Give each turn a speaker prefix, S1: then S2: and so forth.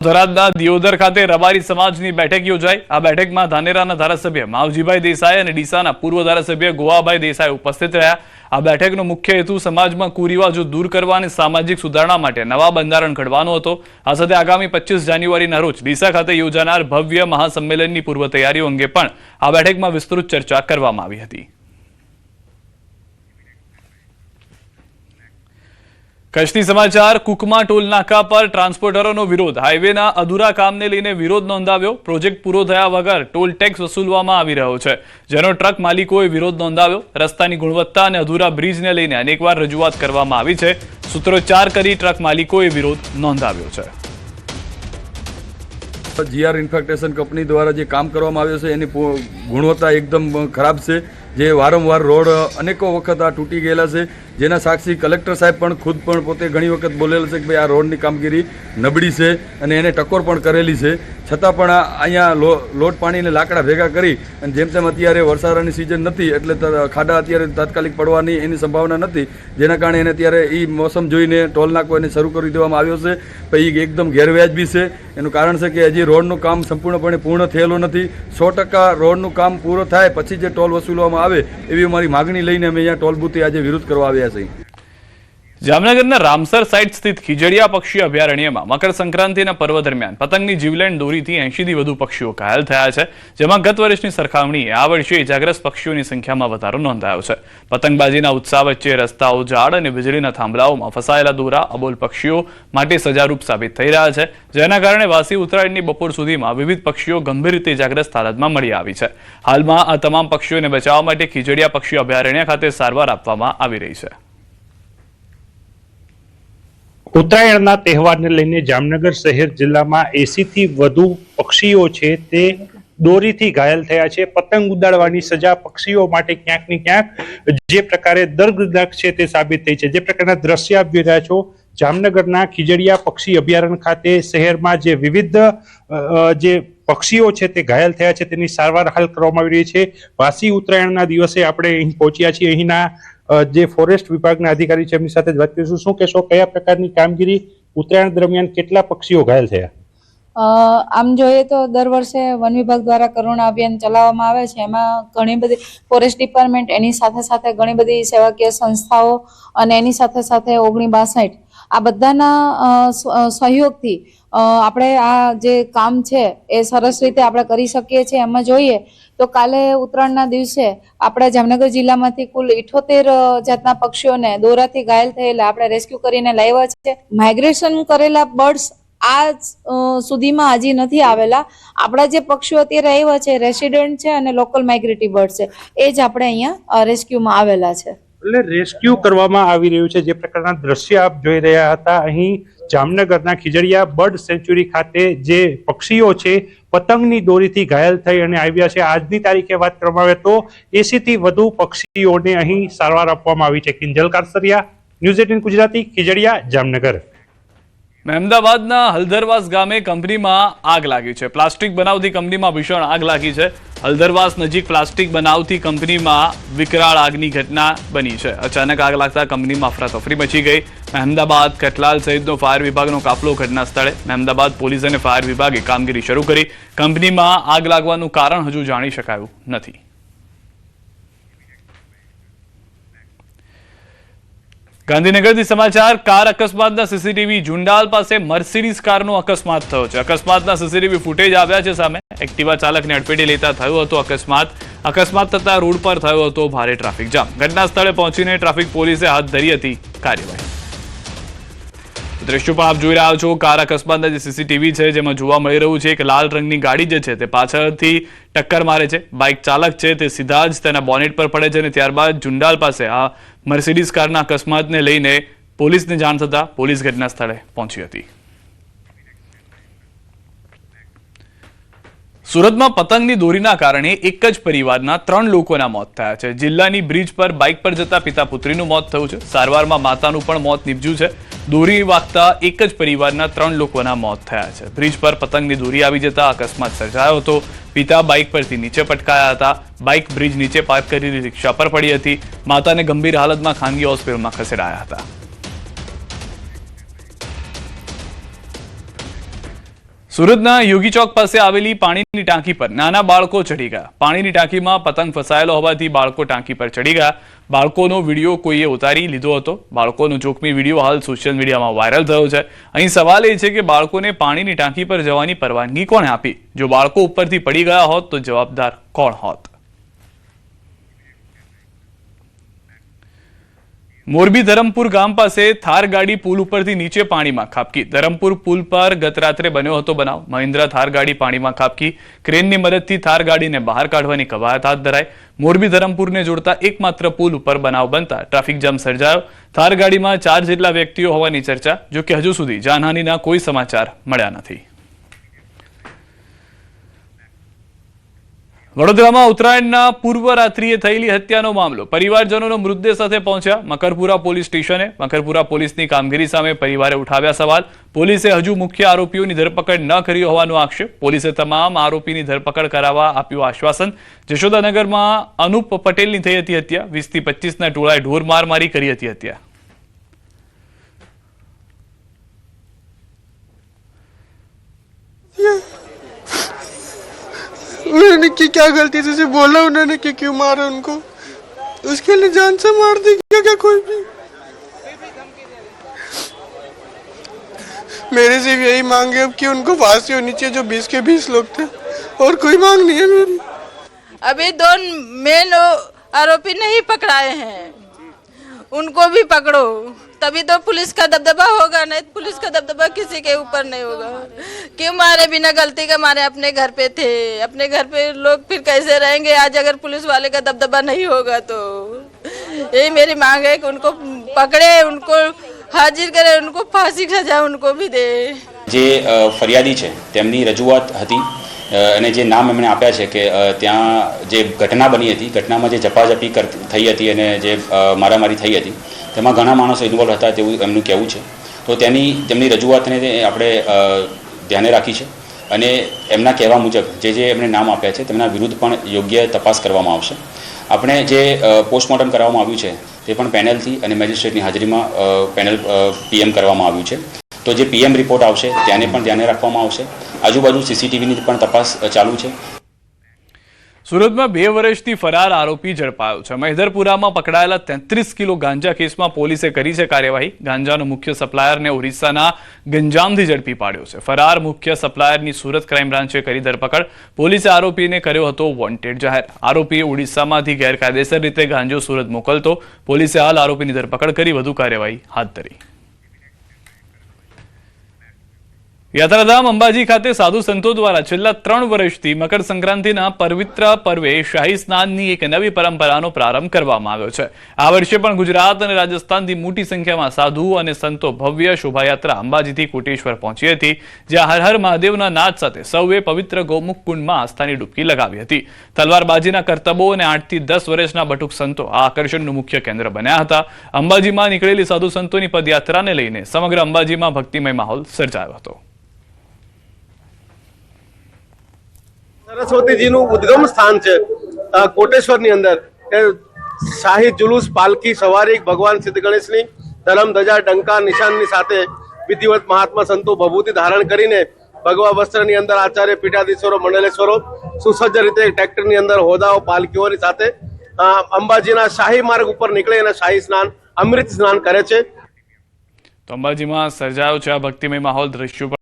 S1: થરાદના દિયોદર ખાતે રબારી સમાજની બેઠક યોજાઈ। આ બેઠકમાં ધાનેરાના ધારાસભ્ય માવજીભાઈ દેસાઈ અને ડીસાના પૂર્વ ધારાસભ્ય ગોવાભાઈ દેસાઈ ઉપસ્થિત રહ્યા। આ બેઠકનો મુખ્ય હેતુ સમાજમાં કુરિવાજો દૂર કરવા અને સામાજિક સુધારણા માટે નવા બંધારણ ઘડવાનો હતો। આ સાથે આગામી 25 જાન્યુઆરીના રોજ ડીસા ખાતે યોજાનાર ભવ્ય મહાસંમેલનની પૂર્વ તૈયારીઓ અંગે પણ આ બેઠકમાં વિસ્તૃત ચર્ચા કરવામાં આવી હતી। કચ્છની સમાચાર। કુકમા ટોલ નાકા પર ટ્રાન્સપોર્ટરોનો વિરોધ। હાઈવેના અધૂરા કામને લઈને વિરોધ નોંધાવ્યો। પ્રોજેક્ટ પૂરો થયા વગર ટોલ ટેક્સ વસૂલવામાં આવી રહ્યો છે, જેનો ટ્રક માલિકોએ વિરોધ નોંધાવ્યો। રસ્તાની ગુણવત્તા અને અધૂરા બ્રિજને લઈને અનેકવાર રજૂઆત કરવામાં આવી છે। સૂત્રોચ્ચાર કરી ટ્રક માલિકોએ વિરોધ નોંધાવ્યો છે।
S2: જીઆર ઇન્ફ્રાસ્ટ્રક્ચર કંપની દ્વારા જે કામ કરવામાં આવ્યું છે એની ગુણવત્તા એકદમ ખરાબ છે। જે વારંવાર રોડ અનેકો વખત આ તૂટી ગયેલા છે, જેના સાક્ષી કલેક્ટર સાહેબ પણ ખુદ પણ પોતે ઘણી વખત બોલેલા છે કે ભાઈ આ રોડની કામગીરી નબળી છે અને એને ટકોર પણ કરેલી છે। છતાં પણ અહીંયા લોટ પાણીને લાકડા ભેગા કરી અને જેમ તેમ અત્યારે વરસાદની સિઝન નથી એટલે ખાડા અત્યારે તાત્કાલિક પડવાની એની સંભાવના નથી, જેના કારણે એને અત્યારે એ મોસમ જોઈને ટોલ નાકો એને શરૂ કરી દેવામાં આવ્યો છે। પણ એ એકદમ ગેરવ્યાજબી છે। એનું કારણ છે કે હજી રોડનું કામ સંપૂર્ણપણે પૂર્ણ થયેલું નથી। 100% રોડનું કામ પૂરું થાય પછી જે ટોલ વસૂલવામાં આવે એવી અમારી માગણી લઈને અમે અહીંયા ટોલ બૂથે આજે વિરોધ કરવા આવ્યા છીએ।
S1: જામનગરના રામસર સાઇટ સ્થિત ખીજડીયા પક્ષી અભયારણ્યમાં મકર સંક્રાંતિના પર્વ દરમિયાન પતંગની જીવલેણ દોરીથી 80થી વધુ પક્ષીઓ ઘાયલ થયા છે, જેમાં ગત વર્ષની સરખામણીએ આ વર્ષે ઇજાગ્રસ્ત પક્ષીઓની સંખ્યામાં વધારો નોંધાયો છે। પતંગબાજીના ઉત્સાહ વચ્ચે રસ્તાઓ, ઝાડ અને વીજળીના થાંભલાઓમાં ફસાયેલા દોરા અબોલ પક્ષીઓ માટે સજારૂપ સાબિત થઈ રહ્યા છે, જેના કારણે વાસી ઉત્તરાયણની બપોર સુધીમાં વિવિધ પક્ષીઓ ગંભીર રીતે ઇજાગ્રસ્ત હાલતમાં મળી આવી છે। હાલમાં આ તમામ પક્ષીઓને બચાવવા માટે ખીજડીયા પક્ષી અભયારણ્ય ખાતે સારવાર આપવામાં આવી રહી છે।
S3: ઉત્તરાયણના તહેવારને લઈને જામનગર શહેર જિલ્લામાં 80 થી વધુ પક્ષીઓ છે તે દોરીથી ઘાયલ થયા છે। પતંગ ઉડાડવાની સજા પક્ષીઓ માટે ક્યાંક ને ક્યાંક જે પ્રકારે દર્દનાક છે તે સાબિત થઈ છે। જે પ્રકારના દ્રશ્ય આપ જોઈ રહ્યા છો, જામનગરના ખીજડીયા પક્ષી અભયારણ્ય ખાતે શહેરમાં જે વિવિધ જે પક્ષીઓ છે તે ઘાયલ થયા છે તેની સારવાર હાલ કરવામાં આવી રહી છે। વાસી ઉત્તરાયણના દિવસે આપણે અહીં પહોંચ્યા છીએ। અહીંના જે ફોરેસ્ટ વિભાગના અધિકારી છે એમની સાથે વાત કરીશું। શું કહેશો, કયા પ્રકારની કામગીરી, ઉત્તરાયણ દરમિયાન કેટલા પક્ષીઓ ઘાયલ થયા?
S4: આમ જોઈએ તો દર વર્ષે વન વિભાગ દ્વારા કરુણા અભિયાન ચલાવવામાં આવે છે। એમાં ઘણી બધી ફોરેસ્ટ ડિપાર્ટમેન્ટ, એની સાથે સાથે ઘણી બધી સેવાકીય સંસ્થાઓ અને એની સાથે સાથે 1962 આ બધાના સહયોગથી આપણે આ જે કામ છે એ સરસ રીતે આપણે કરી શકીએ છીએ। એમાં જોઈએ તો કાલે ઉત્તરાયણના દિવસે આપણે જામનગર જિલ્લામાંથી કુલ 78 જાતના પક્ષીઓને દોરાથી ઘાયલ થયેલા આપણે રેસ્ક્યુ કરીને લાવ્યા છે। માઇગ્રેશન કરેલા બર્ડ્સ આજ સુધીમાં હજી નથી આવેલા। આપણા જે પક્ષીઓ અત્યારે આવ્યા છે રેસિડન્ટ છે અને લોકલ માઇગ્રેટરી બર્ડ છે, એ જ આપણે અહીંયા રેસ્ક્યુમાં આવેલા છે।
S3: એટલે રેસ્ક્યુ કરવામાં આવી રહ્યું છે। જે પ્રકારના દ્રશ્ય આપ જોઈ રહ્યા હતા, અહીં જામનગરના ખીજડીયા બર્ડ સેન્ચ્યુરી ખાતે જે પક્ષીઓ છે પતંગની દોરીથી ઘાયલ થઈ અને આવ્યા છે। આજની તારીખે વાત કરવામાં આવે તો 80 થી વધુ પક્ષીઓને અહીં સારવાર આપવામાં આવી છે। કિંજલ કારસરિયા, ન્યૂઝ 18 ગુજરાતી, ખીજડીયા, જામનગર।
S1: અમદાવાદના હલદરવાસ ગામે કંપનીમાં આગ લાગી છે। પ્લાસ્ટિક બનાવતી કંપનીમાં ભીષણ આગ લાગી છે। હલદરવાસ નજીક પ્લાસ્ટિક બનાવતી કંપનીમાં વિકરાળ આગની ઘટના બની છે। અચાનક આગ લાગતા કંપનીમાં અફરાતફરી મચી ગઈ। અમદાવાદ, કટલાલ સહિતનો ફાયર વિભાગનો કાફલો ઘટના સ્થળે। અમદાવાદ પોલીસ અને ફાયર વિભાગે કામગીરી શરૂ કરી। કંપનીમાં આગ લાગવાનું કારણ હજુ જાણી શકાયું નથી। ગાંધીનગરથી સમાચાર। કાર અકસ્માતના સીસીટીવી। જુંડાલ પાસે મર્સિડીઝ કારનો અકસ્માત થયો છે। અકસ્માતના સીસીટીવી ફૂટેજ આવ્યા છે સામે। એક્ટિવા ચાલકને અડફેટે લેતા થયો હતો અકસ્માત થતા રોડ પર થયો હતો ભારે ટ્રાફિક જામ। ઘટના સ્થળે પહોંચીને ટ્રાફિક પોલીસે હાથ ધરી હતી કાર્યવાહી। દ્રશ્યો પણ આપ જોઈ રહ્યા છો। કાર અકસ્માતના જે સીસીટીવી છે જેમાં જોવા મળી રહ્યું છે કે લાલ રંગની ગાડી જે છે તે પાછળથી ટક્કર મારે છે। બાઇક ચાલક છે તે સીધા જ તેના બોનેટ પર પડે છે અને ત્યારબાદ જુંડાલ પાસે આ મર્સિડીઝ કારના અકસ્માતને લઈને પોલીસને જાણ થતા પોલીસ ઘટના સ્થળે પહોંચી હતી। સુરતમાં પતંગની દોરીના કારણે એક જ પરિવારના 3 લોકોના મોત થયા છે। જિલ્લાની બ્રિજ પર બાઇક પર જતા પિતા પુત્રીનું મોત થયું છે। સારવારમાં માતાનું પણ મોત નીપજ્યું છે। દોરી વાગતા એક જ પરિવારના 3 લોકોના મોત થયા છે। બ્રિજ પર પતંગની દોરી આવી જતા અકસ્માત સર્જાયો હતો। પિતા બાઇક પરથી નીચે પટકાયા હતા। બાઇક બ્રિજ નીચે પાર્ક કરેલી રિક્ષા પર પડી હતી। માતાને ગંભીર હાલતમાં ખાનગી હોસ્પિટલમાં ખસેડાયા હતા। સુરતના યોગી ચોક પાસે આવેલી પાણીની ટાંકી પર નાના બાળકો ચડી ગયા. પાણીની ટાંકીમાં પતંગ ફસાયેલો હોવાથી બાળકો ટાંકી પર ચડી ગયા. બાળકોનો વિડીયો કોઈએ ઉતારી લીધો હતો. બાળકોનો જોખમી વિડીયો હાલ સોશિયલ મીડિયામાં વાયરલ થયો છે. અહીં સવાલ એ છે કે બાળકોને પાણીની ટાંકી પર જવાની પરવાનગી કોણે આપી? જો બાળકો ઉપરથી પડી ગયા હોત તો જવાબદાર કોણ હોત? મોરબી ધરમપુર ગામ પાસે થાર ગાડી પુલ ઉપરથી નીચે પાણીમાં ખાબકી. ધરમપુર પુલ પર ગત રાત્રે બન્યો હતો બનાવ. મહિન્દ્રા થાર ગાડી પાણીમાં ખાબકી. ક્રેનની મદદથી થાર ગાડીને બહાર કાઢવાની કવાયત હાથ ધરાઈ. મોરબી ધરમપુરને જોડતા એકમાત્ર પુલ ઉપર બનાવ બનતા ટ્રાફિક જામ સર્જાયો. થાર ગાડીમાં 4 જેટલા વ્યક્તિઓ હોવાની ચર્ચા, જો કે હજુ સુધી જાનહાનિના કોઈ સમાચાર મળ્યા નથી. વડોદરામાં ઉત્તરાયણના પૂર્વ રાત્રિએ થયેલી હત્યાનો મામલો. પરિવારજનોનો મૃતદેહ સાથે પહોંચ્યા મકરપુરા પોલીસ સ્ટેશને. મકરપુરા પોલીસની કામગીરી સામે પરિવારે ઉઠાવ્યા સવાલ. પોલીસે હજુ મુખ્ય આરોપીઓની ધરપકડ ન કરી હોવાનો આક્ષેપ. પોલીસે તમામ આરોપીની ધરપકડ કરાવવા આપ્યું આશ્વાસન. જશોદાનગરમાં અનુપ પટેલની થઈ હતી હત્યા. 20 થી 25ના ટોળાએ ઢોર મારી કરી હતી હત્યા.
S5: उन्होंने की क्या गलती से बोला उन्होंने कि क्यों मारा उनको, उसके लिए जान से मार दी क्या कोई भी। मेरे से यही मांग है अब कि उनको फांसी होनी चाहिए, जो 20 के 20 लोग थे, और कोई मांग नहीं है मेरी।
S6: अभी 2 मेन आरोपी नहीं पकड़ाए हैं, उनको भी पकड़ो तभी तो पुलिस का दबदबा होगा, नहीं पुलिस का दबदबा किसी के ऊपर नहीं होगा। क्यों मारे? बिना गलती के मारे, अपने घर पे थे, अपने घर पे लोग फिर कैसे रहेंगे आज अगर पुलिस वाले का दबदबा नहीं होगा तो। यही मेरी मांग है कि उनको पकड़े, उनको हाजिर करे, उनको फांसी की सजा उनको भी दे।
S7: જે ફરિયાદી છે તેમની રજૂઆત હતી અને જે નામ એમણે આપ્યા છે કે ત્યાં જે ઘટના બની હતી, ઘટનામાં જે ઝપાઝપી થઈ હતી અને જે મારામારી થઈ હતી તેમાં ઘણા માણસો ઇન્વોલ્વ હતા તેવું એમનું કહેવું છે. તો તેમની રજૂઆતને આપણે ધ્યાને રાખી છે અને એમના કહેવા મુજબ જે એમણે નામ આપ્યા છે તેમના વિરુદ્ધ પણ યોગ્ય તપાસ કરવામાં આવશે. આપણે જે પોસ્ટમોર્ટમ કરવામાં આવ્યું છે તે પણ પેનલથી અને મેજિસ્ટ્રેટની હાજરીમાં પેનલ પીએમ કરવામાં આવ્યું છે. તો જે પીએમ રિપોર્ટ આવશે તેને પણ ધ્યાને રાખવામાં આવશે. આજુબાજુ સીસીટીવીની પણ તપાસ ચાલુ છે.
S1: સુરતમાં 2 વર્ષથી ફરાર આરોપી ઝડપાયો છે. મહેદરપુરામાં પકડાયેલા 33 કિલો ગાંજા કેસમાં પોલીસે કરી છે કાર્યવાહી. ગાંજાનો મુખ્ય સપ્લાયરને ઓરિસ્સાના ગંજામથી ઝડપી પાડ્યો છે. ફરાર મુખ્ય સપ્લાયરની સુરત ક્રાઇમ બ્રાન્ચે કરી ધરપકડ. પોલીસે આરોપીને કર્યો હતો વોન્ટેડ જાહેર. આરોપીએ ઓડિશામાંથી ગેરકાયદેસર રીતે ગાંજો સુરત મોકલતો. પોલીસે હાલ આરોપીની ધરપકડ કરી વધુ કાર્યવાહી હાથ ધરી. યાત્રાધામ અંબાજી ખાતે સાધુ સંતો દ્વારા છેલ્લા 3 વર્ષથી મકર સંક્રાંતિના પવિત્ર પર્વે શાહી સ્નાનની એક નવી પરંપરાનો પ્રારંભ કરવામાં આવ્યો છે. આ વર્ષે પણ ગુજરાત અને રાજસ્થાનથી મોટી સંખ્યામાં સાધુ અને સંતો ભવ્ય શોભાયાત્રા અંબાજીથી કોટેશ્વર પહોંચી હતી, જ્યાં હર હર મહાદેવના નાદ સાથે સૌએ પવિત્ર ગૌમુખ કુંડમાં આસ્થાની ડૂબકી લગાવી હતી. તલવારબાજીના કરતબો અને 8 થી 10 વર્ષના બટુક સંતો આ આકર્ષણનું મુખ્ય કેન્દ્ર બન્યા હતા. અંબાજીમાં નીકળેલી સાધુ સંતોની પદયાત્રાને લઈને સમગ્ર અંબાજીમાં ભક્તિમય માહોલ સર્જાયો હતો.
S8: સરસ્વતીજીનું ઉદ્ગમ સ્થાન છે કોટેશ્વરની અંદર. શાહી જુલુસ પાલકી સવારી ભગવાન સિદ્ધ ગણેશની ધરમ ધજા ડંકા નિશાનની સાથે વિધિવત મહાત્મા સંતો ભભૂતિ ધારણ કરીને ભગવા વસ્ત્રની અંદર આચાર્ય પીઠાધીશ્વરો મંડલેશ્વરો સુસજ્જ રીતે ટ્રેક્ટરની અંદર હોદાઓ પાલકીઓની સાથે અંબાજીના શાહી માર્ગ ઉપર નીકળી અને શાહી સ્નાન અમૃત સ્નાન કરે છે.
S1: તો અંબાજીમાં સર્જાયો છે આ ભક્તિમય માહોલ. દ્રશ્યો